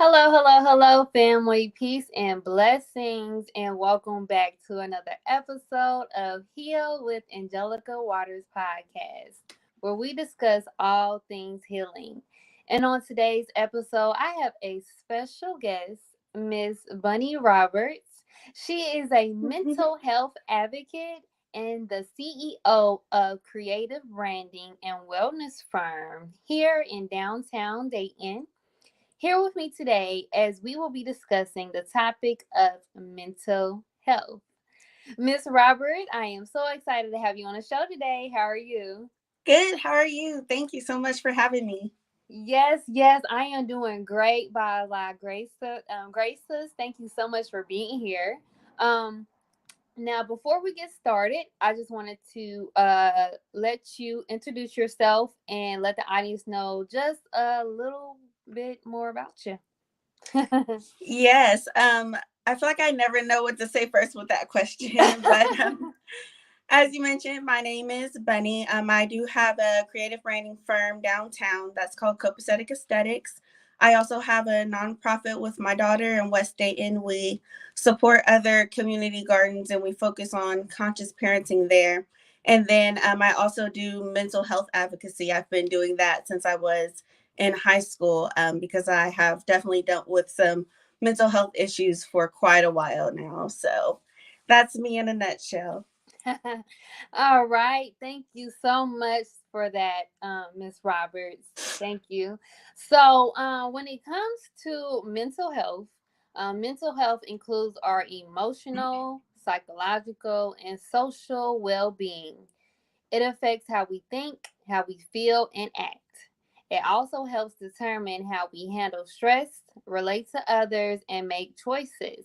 Hello, hello, hello, family. Peace and blessings, and welcome back to another episode of Heal with Angelica Waters podcast, where we discuss all things healing. And on today's episode, I have a special guest, Miss Bunny Roberts. She is a mental health advocate and the CEO of creative branding and wellness firm here in downtown Dayton. Here with me today as we will be discussing the topic of mental health. Miss Robert, I am so excited to have you on the show today. How are you? Good. How are you? Thank you so much for having me. Yes, I am doing great by Graces. Thank you so much for being here. Um, Now, before we get started, I just wanted to let you introduce yourself and let the audience know just a little bit more about you. Yes. I feel like I never know what to say first with that question, but as you mentioned, my name is Bunny. I do have a creative branding firm downtown that's called Copacetic Aesthetics. I also have a nonprofit with my daughter in West Dayton. We support other community gardens and we focus on conscious parenting there. And then I also do mental health advocacy. I've been doing that since I was in high school because I have definitely dealt with some mental health issues for quite a while now. So that's me in a nutshell. All right. Thank you so much for that, Miss Roberts. Thank you. So, when it comes to mental health includes our emotional, psychological, and social well being. It affects how we think, how we feel, and act. It also helps determine how we handle stress, relate to others, and make choices.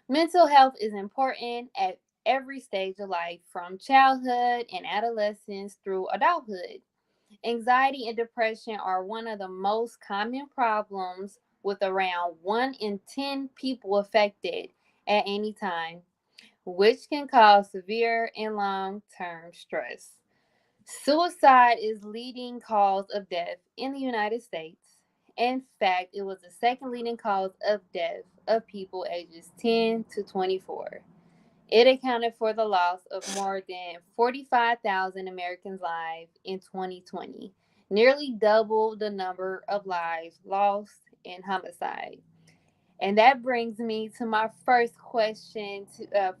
Mental health is important at every stage of life, from childhood and adolescence through adulthood. Anxiety and depression are one of the most common problems, with around 1 in 10 people affected at any time, which can cause severe and long term stress. Suicide is leading cause of death in the United States. In fact, it was the second leading cause of death of people ages 10 to 24. It accounted for the loss of more than 45,000 Americans' lives in 2020, nearly double the number of lives lost in homicide. And that brings me to my first question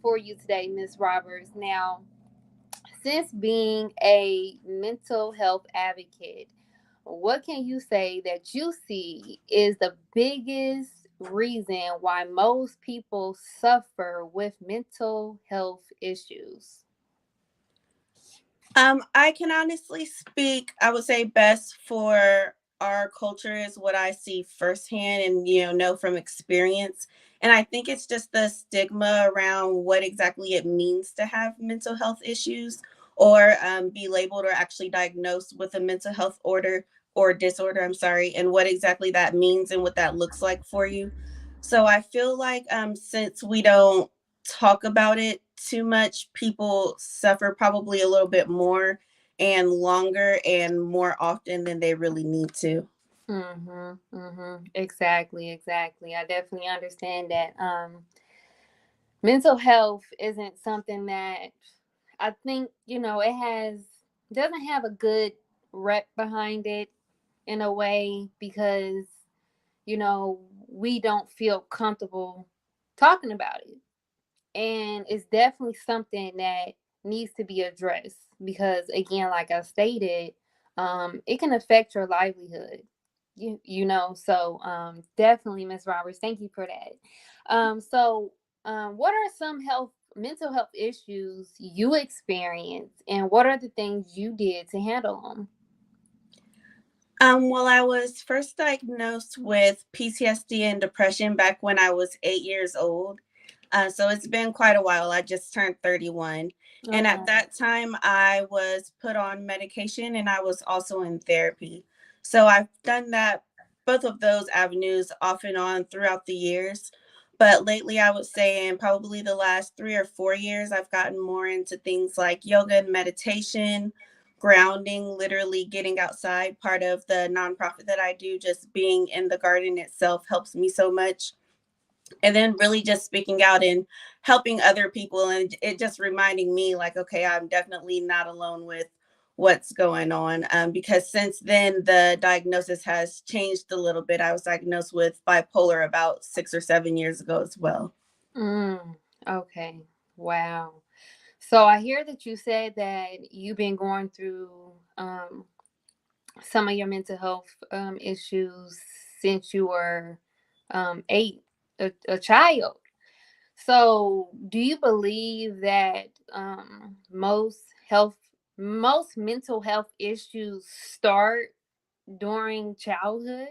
for you today, Ms. Roberts. Now, since being a mental health advocate, what can you say that you see is the biggest reason why most people suffer with mental health issues? I can honestly speak, I would say best for our culture is what I see firsthand and, know from experience. And I think it's just the stigma around what exactly it means to have mental health issues or be labeled or actually diagnosed with a mental health order or disorder, I'm sorry, and what exactly that means and what that looks like for you. So I feel like since we don't talk about it too much, people suffer probably a little bit more and longer and more often than they really need to. Exactly. I definitely understand that. Mental health isn't something that I think, it doesn't have a good rep behind it in a way because, we don't feel comfortable talking about it. And it's definitely something that needs to be addressed because, again, like I stated, it can affect your livelihood. So definitely, Miss Roberts, thank you for that. What are some mental health issues you experienced, and what are the things you did to handle them? Well, I was first diagnosed with PTSD and depression back when I was 8 years old. So it's been quite a while. I just turned 31. Oh, And at wow. that time, I was put on medication and I was also in therapy. So I've done that, both of those avenues off and on throughout the years. But lately, I would say in probably the last 3 or 4 years, I've gotten more into things like yoga and meditation, grounding, literally getting outside. Part of the nonprofit that I do, just being in the garden itself helps me so much. And then really just speaking out and helping other people, and it just reminding me like, okay, I'm definitely not alone with what's going on, because since then the diagnosis has changed a little bit. I was diagnosed with bipolar about 6 or 7 years ago as well. Mm, okay. Wow. So I hear that you said that you've been going through some of your mental health issues since you were 8, a child. So, do you believe that most mental health issues start during childhood?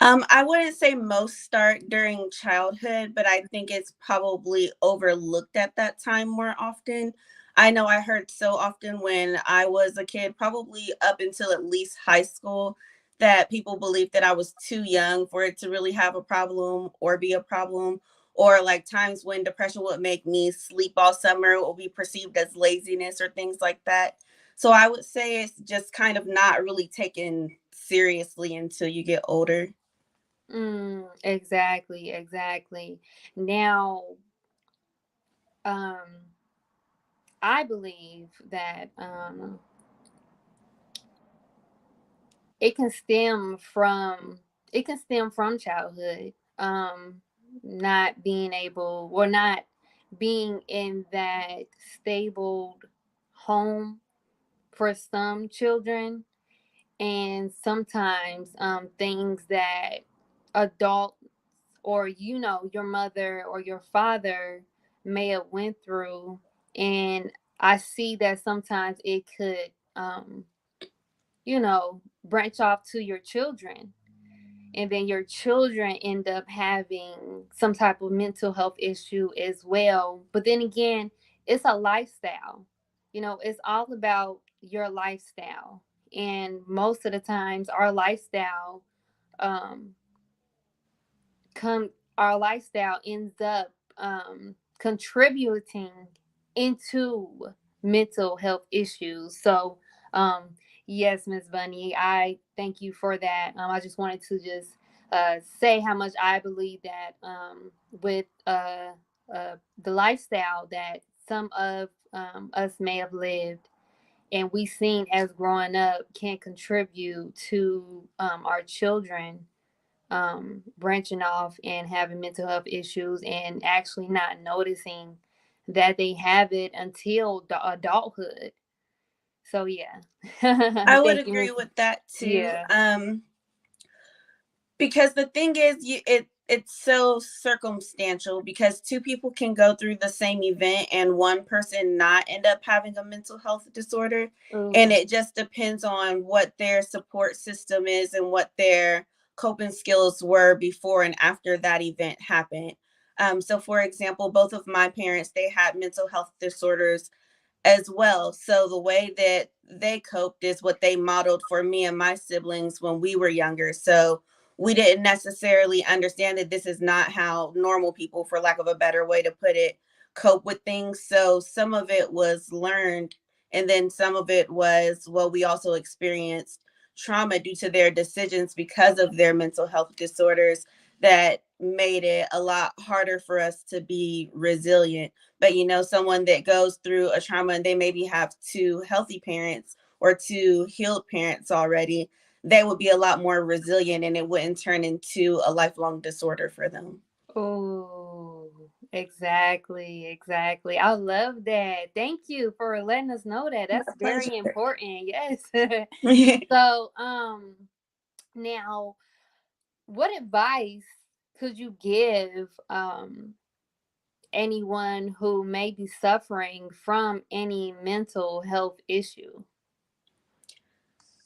I wouldn't say most start during childhood, but I think it's probably overlooked at that time more often. I know I heard so often when I was a kid, probably up until at least high school, that people believed that I was too young for it to really have a problem or be a problem. Or like times when depression would make me sleep all summer or be perceived as laziness or things like that. So I would say it's just kind of not really taken seriously until you get older. Exactly, exactly. Now, um, I believe that it can stem from it can stem from childhood, not being able or not being in that stable home for some children, and sometimes things that adults or your mother or your father may have went through. And I see that sometimes it could branch off to your children, and then your children end up having some type of mental health issue as well. But then again, it's a lifestyle. It's all about your lifestyle. And most of the times our um come our lifestyle ends up contributing into mental health issues. So, um, yes, Miss Bunny, I thank you for that. I just wanted to just say how much I believe that with the lifestyle that some of us may have lived and we seen as growing up can contribute to our children branching off and having mental health issues and actually not noticing that they have it until the adulthood. So yeah, I would thank you, agree Miss. with that too. Yeah. Because the thing is, it's so circumstantial because two people can go through the same event and one person not end up having a mental health disorder, and Ooh. it just depends on what their support system is and what their coping skills were before and after that event happened. So for example, both of my parents, they had mental health disorders as well. So the way that they coped is what they modeled for me and my siblings when we were younger. So we didn't necessarily understand that this is not how normal people, for lack of a better way to put it, cope with things. So some of it was learned, and then some of it was, well, we also experienced trauma due to their decisions because of their mental health disorders that made it a lot harder for us to be resilient. But someone that goes through a trauma and they maybe have two healthy parents or two healed parents already, they would be a lot more resilient and it wouldn't turn into a lifelong disorder for them. Oh, exactly, exactly. I love that. Thank you for letting us know that. My That's very pleasure. important. Yes. So, now, what advice could you give anyone who may be suffering from any mental health issue?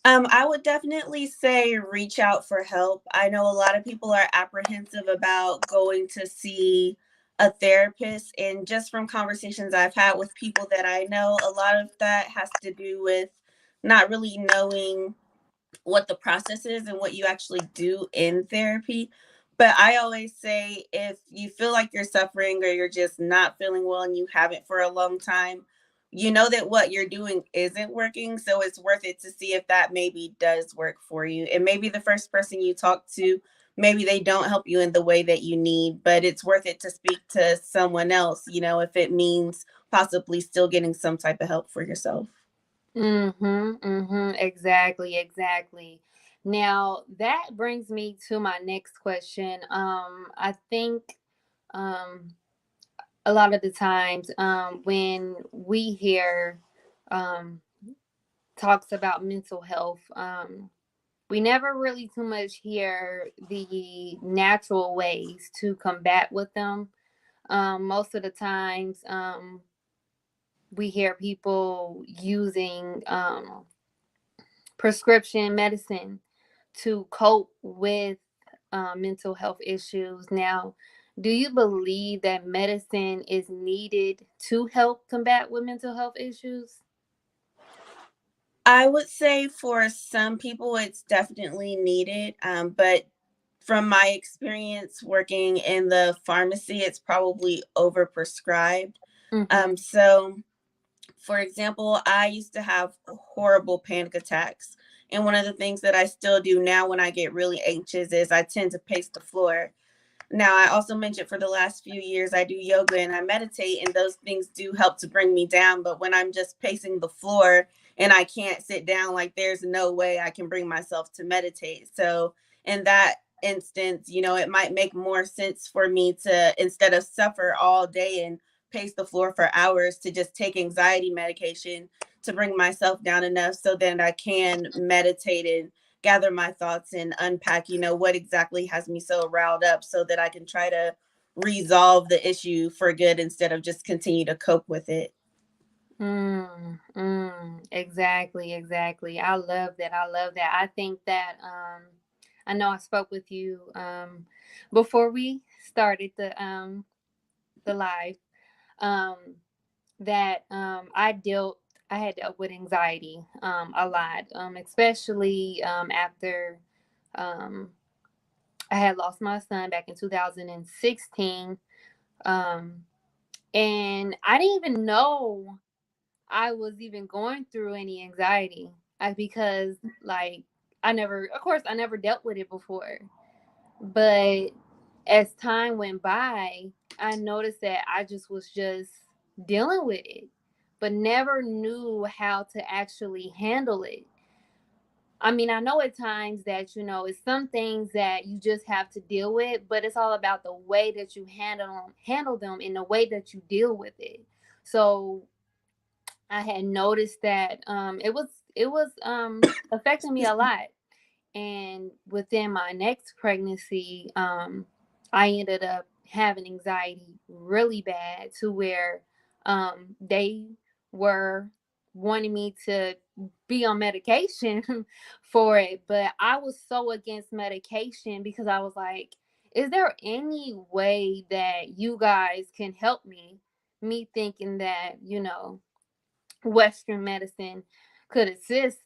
I would definitely say reach out for help. I know a lot of people are apprehensive about going to see a therapist, and just from conversations I've had with people that I know, a lot of that has to do with not really knowing what the process is and what you actually do in therapy. But I always say if you feel like you're suffering or you're just not feeling well and you haven't for a long time, you know that what you're doing isn't working, so it's worth it to see if that maybe does work for you. And maybe the first person you talk to, maybe they don't help you in the way that you need, but it's worth it to speak to someone else, if it means possibly still getting some type of help for yourself. Exactly, exactly. Now that brings me to my next question. I think um a lot of the times when we hear um talks about mental health, we never really too much hear the natural ways to combat with them. Most of the times, we hear people using prescription medicine to cope with mental health issues. Now, do you believe that medicine is needed to help combat with mental health issues? I would say for some people it's definitely needed, but from my experience working in the pharmacy, it's probably overprescribed. Mm-hmm. So for example, I used to have horrible panic attacks. And one of the things that I still do now when I get really anxious is I tend to pace the floor. Now, I also mentioned for the last few years, I do yoga and I meditate, and those things do help to bring me down. But when I'm just pacing the floor and I can't sit down, like there's no way I can bring myself to meditate. So, in that instance, it might make more sense for me to, instead of suffer all day and pace the floor for hours, to just take anxiety medication to bring myself down enough so that I can meditate and gather my thoughts and unpack, what exactly has me so riled up so that I can try to resolve the issue for good instead of just continue to cope with it. Exactly, exactly. I love that. I love that. I think that I know I spoke with you before we started the live, um that I had dealt with anxiety a lot, especially after um I had lost my son back in 2016, um and I didn't even know I was even going through any anxiety, because like I never dealt with it before. But as time went by, I noticed that I just was just dealing with it, but never knew how to actually handle it. I mean, I know at times that, it's some things that you just have to deal with, but it's all about the way that you handle them and the way that you deal with it. So I had noticed that it was affecting me a lot. And within my next pregnancy, I ended up having anxiety really bad, to where they were wanting me to be on medication for it. But I was so against medication, because I was like, is there any way that you guys can help me? Me thinking that, Western medicine could assist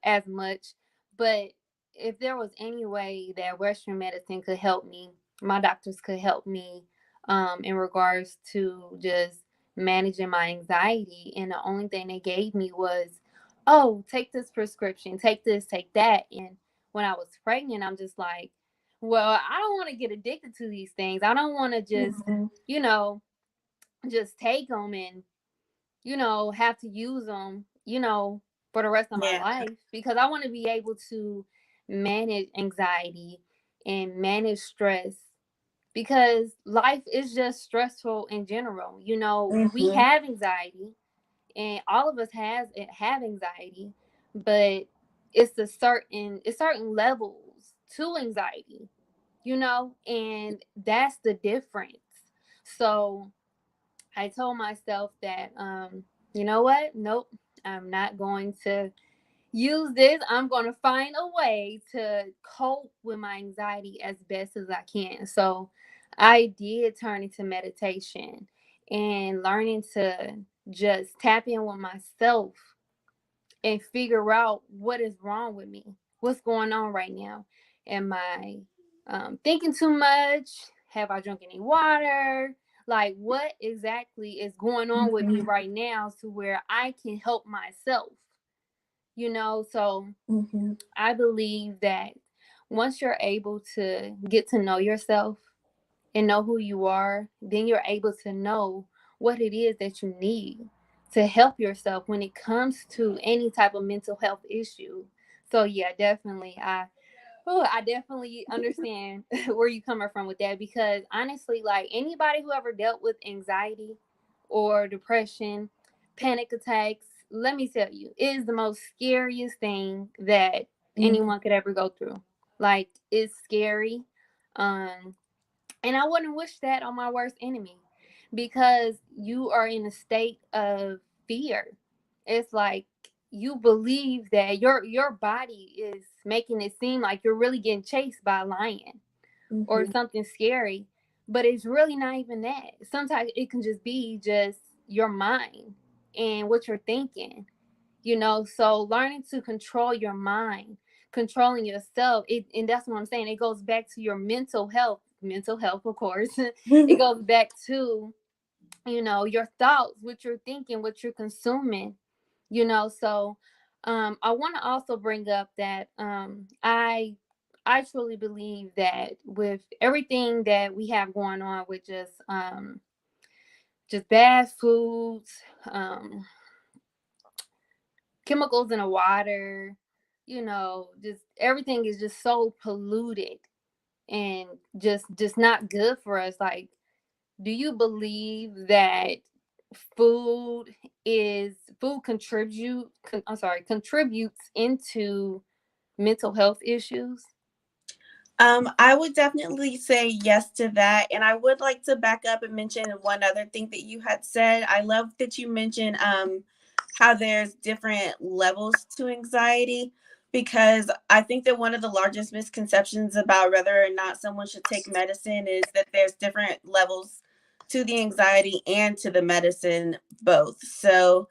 as much. But if there was any way that Western medicine could help me, my doctors could help me in regards to just managing my anxiety. And the only thing they gave me was, oh, take this prescription, take this, take that. And when I was pregnant, I'm just like, well, I don't want to get addicted to these things. I don't want to just, Mm-hmm. you know, just take them and have to use them, for the rest of my Yeah. life, because I want to be able to manage anxiety and manage stress, because life is just stressful in general. We Mm-hmm. have anxiety, and all of us have anxiety, but it's certain levels to anxiety, and that's the difference. So I told myself that, you know what? Nope, I'm not going to use this. I'm going to find a way to cope with my anxiety as best as I can. So I did turn into meditation and learning to just tap in with myself and figure out what is wrong with me. What's going on right now? Am I thinking too much? Have I drunk any water? Like, what exactly is going on with me Mm-hmm. right now to where I can help myself, you know? So Mm-hmm. I believe that once you're able to get to know yourself and know who you are, then you're able to know what it is that you need to help yourself when it comes to any type of mental health issue. So yeah, definitely I definitely understand where you coming from with that, because honestly, like anybody who ever dealt with anxiety or depression, panic attacks, let me tell you, it is the most scariest thing that Mm-hmm. anyone could ever go through. Like, it's scary. Um and I wouldn't wish that on my worst enemy, because you are in a state of fear. It's like you believe that your body is making it seem like you're really getting chased by a lion or Mm-hmm. something scary, but it's really not even that. Sometimes it can just be just your mind and what you're thinking, you know. So learning to control your mind, controlling yourself, and that's what I'm saying, it goes back to your mental health, of course. It goes back to, you know, your thoughts, what you're thinking, what you're consuming, you know. So I want to also bring up that I truly believe that with everything that we have going on with just bad foods, chemicals in the water, you know, just everything is just so polluted and just not good for us. Like, do you believe that food food contributes into mental health issues? I would definitely say yes to that. And I would like to back up and mention one other thing that you had said. I love that you mentioned how there's different levels to anxiety, because I think that one of the largest misconceptions about whether or not someone should take medicine is that there's different levels to the anxiety and to the medicine both. So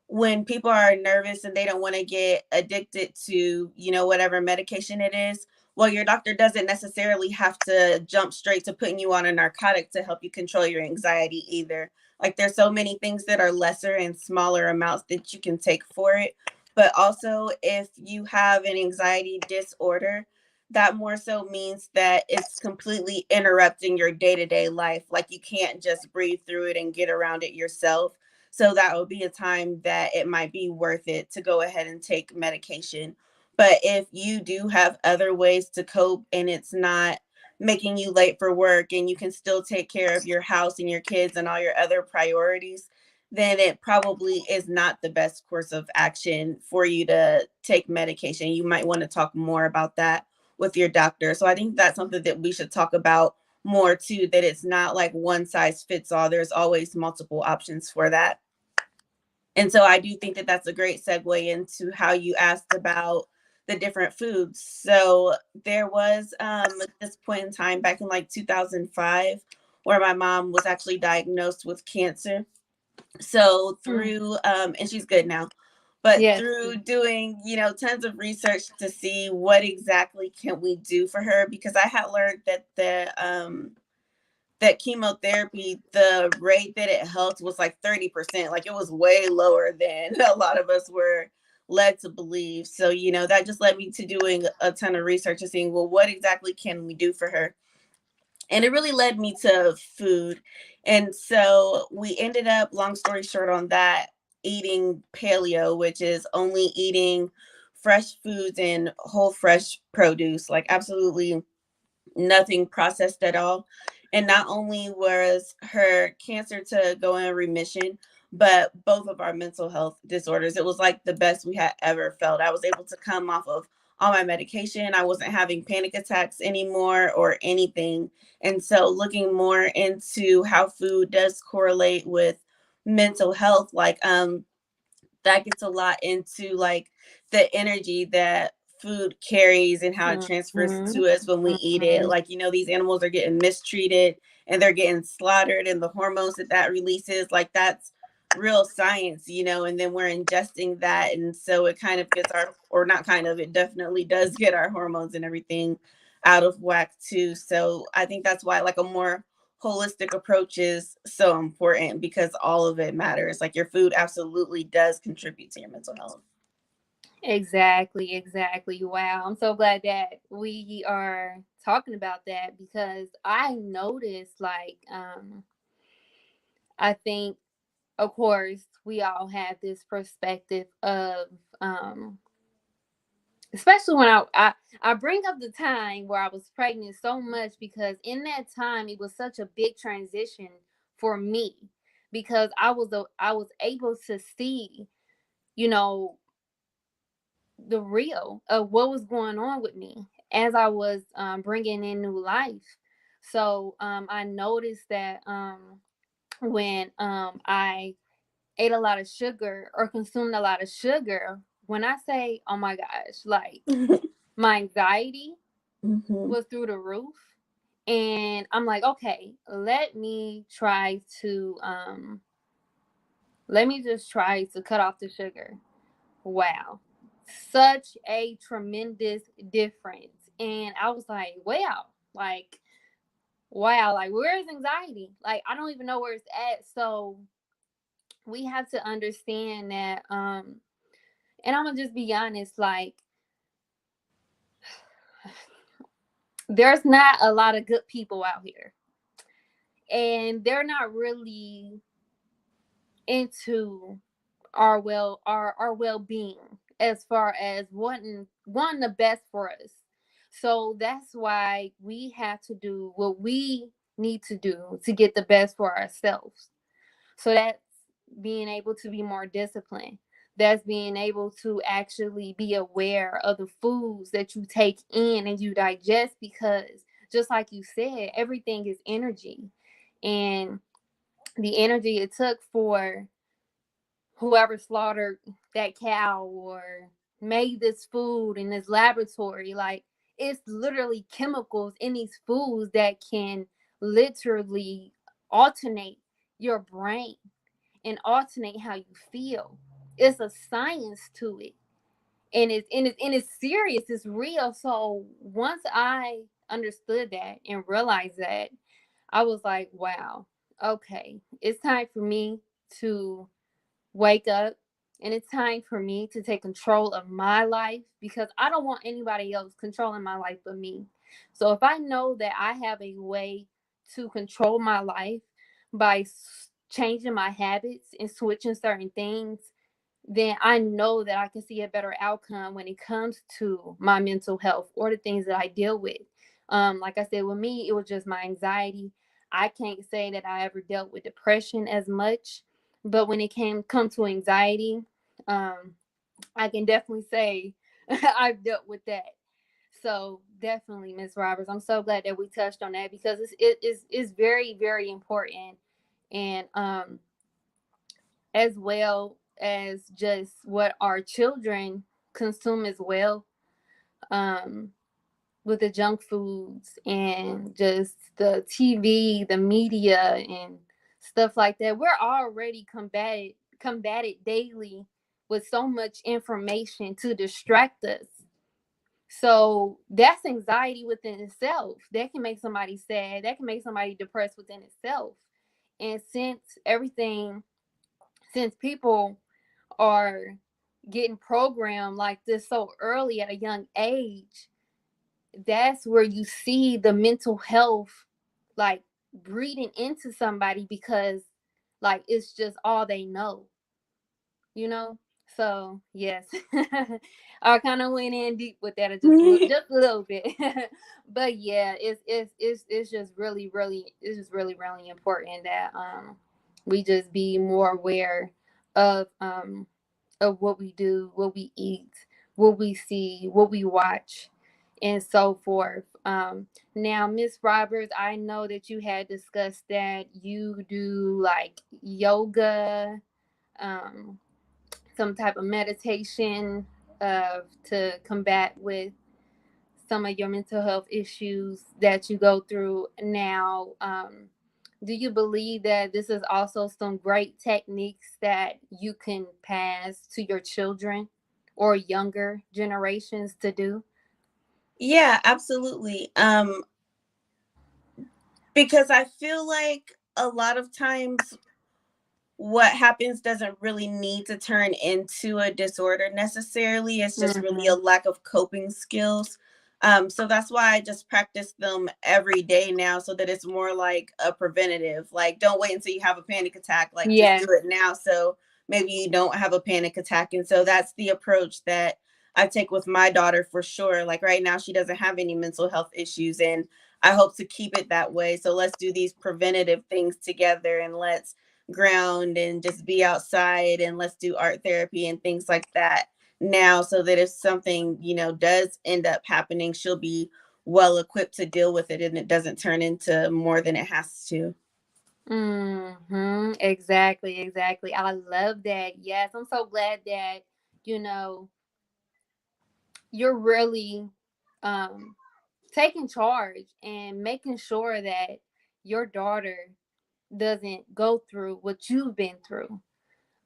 when people are nervous and they don't want to get addicted to, whatever medication it is, well, your doctor doesn't necessarily have to jump straight to putting you on a narcotic to help you control your anxiety either. Like, there's so many things that are lesser and smaller amounts that you can take for it. But also, if you have an anxiety disorder, that more so means that it's completely interrupting your day-to-day life. Like, you can't just breathe through it and get around it yourself. So that would be a time that it might be worth it to go ahead and take medication. But if you do have other ways to cope and it's not making you late for work and you can still take care of your house and your kids and all your other priorities, then it probably is not the best course of action for you to take medication. You might want to talk more about that with your doctor. So I think that's something that we should talk about more too, that it's not like one size fits all. There's always multiple options for that. And so I do think that that's a great segue into how you asked about the different foods. So there was this point in time back in like 2005 where my mom was actually diagnosed with cancer. So Mm. through and she's good now, but Yes. through doing, tons of research to see what exactly can we do for her, because I had learned that that chemotherapy, the rate that it helped was like 30%. Like, it was way lower than a lot of us were led to believe. So, that just led me to doing a ton of research and seeing, well, what exactly can we do for her? And it really led me to food. And so we ended up, long story short on that, eating paleo, which is only eating fresh foods and whole fresh produce, like absolutely nothing processed at all. And not only was her cancer to go in remission, but both of our mental health disorders. It was like the best we had ever felt. I was able to come off of all my medication. I wasn't having panic attacks anymore or anything. And so looking more into how food does correlate with mental health, like that gets a lot into like the energy that food carries and how it transfers Mhm. to us when we eat it. Mhm. Like, these animals are getting mistreated and they're getting slaughtered, and the hormones that releases, like, that's real science, and then we're ingesting that. And so it kind of gets or not kind of, it definitely does get our hormones and everything out of whack too. So I think that's why, like, a more holistic approach is so important because all of it matters. Like your food absolutely does contribute to your mental health. Exactly, exactly. Wow. I'm so glad that we are talking about that because I noticed I think of course we all have this perspective of especially when I bring up the time where I was pregnant so much because in that time it was such a big transition for me because I was able to see, you know, the real of what was going on with me as I was bringing in new life. So I noticed that when I ate a lot of sugar or consumed a lot of sugar, when I say, oh my gosh, like my anxiety Mm-hmm. was through the roof. And I'm like, okay, let me just try to cut off the sugar. Wow. Such a tremendous difference. And I was like, wow, like where is anxiety? Like I don't even know where it's at. So we have to understand that and I'm gonna just be honest, like there's not a lot of good people out here. And they're not really into our well-being as far as wanting the best for us. So that's why we have to do what we need to do to get the best for ourselves. So that's being able to be more disciplined. That's being able to actually be aware of the foods that you take in and you digest because just like you said, everything is energy. And the energy it took for whoever slaughtered that cow or made this food in this laboratory, like it's literally chemicals in these foods that can literally alternate your brain and alternate how you feel. It's a science to it. And it's serious, it's real. So once I understood that and realized that, I was like, wow, okay, it's time for me to wake up, and it's time for me to take control of my life because I don't want anybody else controlling my life but me. So if I know that I have a way to control my life by changing my habits and switching certain things, then I know that I can see a better outcome when it comes to my mental health or the things that I deal with. Like I said, with me, it was just my anxiety. I can't say that I ever dealt with depression as much, but when it come to anxiety, um, I can definitely say I've dealt with that. So definitely, Miss Roberts, I'm so glad that we touched on that because it's very very important, and as well as just what our children consume as well, um, with the junk foods and just the TV, the media, and stuff like that. We're already combated daily with so much information to distract us. So that's anxiety within itself. That can make somebody sad. That can make somebody depressed within itself. And since people are getting programmed like this so early at a young age, that's where you see the mental health like breeding into somebody because like it's just all they know, you know. So yes, I kind of went in deep with that just a little bit. But yeah, it's just it's just really important that we just be more aware of what we do, what we eat, what we see, what we watch, and so forth. Now, Miss Roberts, I know that you had discussed that you do like yoga, um, some type of meditation to combat with some of your mental health issues that you go through now. Do you believe that this is also some great techniques that you can pass to your children or younger generations to do? Yeah, absolutely. Because I feel like a lot of times what happens doesn't really need to turn into a disorder necessarily. It's just really a Mm-hmm. lack of coping skills. So that's why I just practice them every day now so that it's more like a preventative. Like, don't wait until you have a panic attack. Like, just do Yeah. it now so maybe you don't have a panic attack. And so that's the approach that I take with my daughter for sure. Like, right now, she doesn't have any mental health issues, and I hope to keep it that way. So let's do these preventative things together, and let's ground and just be outside, and let's do art therapy and things like that now, so that if something, does end up happening, she'll be well equipped to deal with it and it doesn't turn into more than it has to. Mm-hmm. Exactly, exactly. I love that. Yes, I'm so glad that, you know, you're really um taking charge and making sure that your daughter doesn't go through what you've been through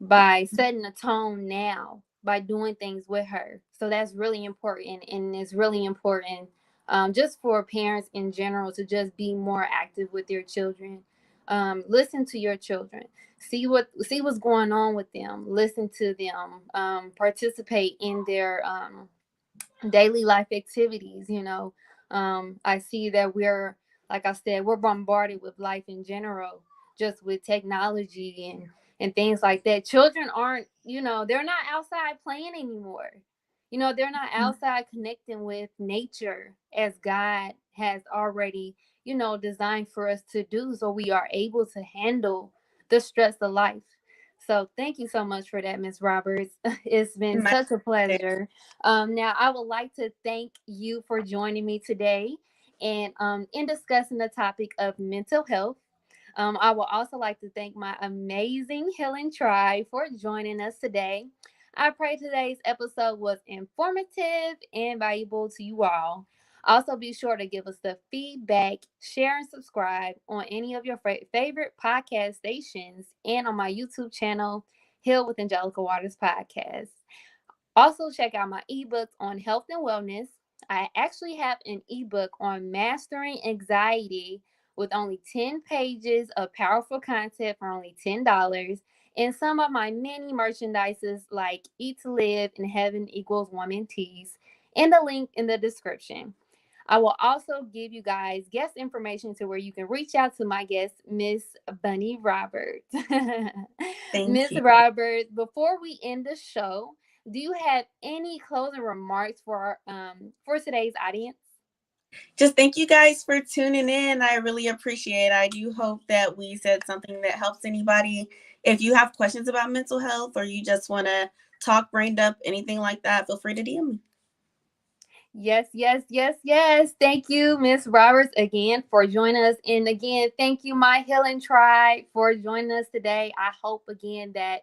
by setting a tone now by doing things with her. So that's really important, and it's really important just for parents in general to just be more active with their children. Listen to your children. See what's going on with them. Listen to them. Participate in their daily life activities. I see that we're, like I said, we're bombarded with life in general, just with technology and things like that. Children aren't, they're not outside playing anymore. They're not outside connecting with nature as God has already, designed for us to do, so we are able to handle the stress of life. So thank you so much for that, Miss Roberts. It's been My such a pleasure. Now, I would like to thank you for joining me today and in discussing the topic of mental health. I would also like to thank my amazing healing tribe for joining us today. I pray today's episode was informative and valuable to you all. Also, be sure to give us the feedback, share, and subscribe on any of your favorite podcast stations and on my YouTube channel, Heal with Angelica Waters Podcast. Also, check out my ebooks on health and wellness. I actually have an ebook on mastering anxiety with only 10 pages of powerful content for only $10. And some of my many merchandises like Eat to Live and Heaven Equals Woman Teas, and the link in the description. I will also give you guys guest information to where you can reach out to my guest, Miss Bunny Roberts. Thank Miss you. Roberts, before we end the show, do you have any closing remarks for today's audience? Just thank you guys for tuning in. I really appreciate it. I do hope that we said something that helps anybody. If you have questions about mental health, or you just want to talk brain up, anything like that, feel free to DM me. Yes, yes, yes, yes. Thank you, Miss Roberts, again for joining us. And again, thank you, my healing tribe, for joining us today. I hope again that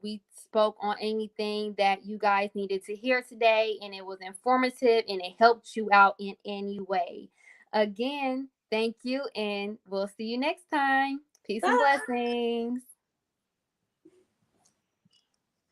we spoke on anything that you guys needed to hear today, and it was informative and it helped you out in any way. Again, thank you, and we'll see you next time. Peace and Bye. blessings.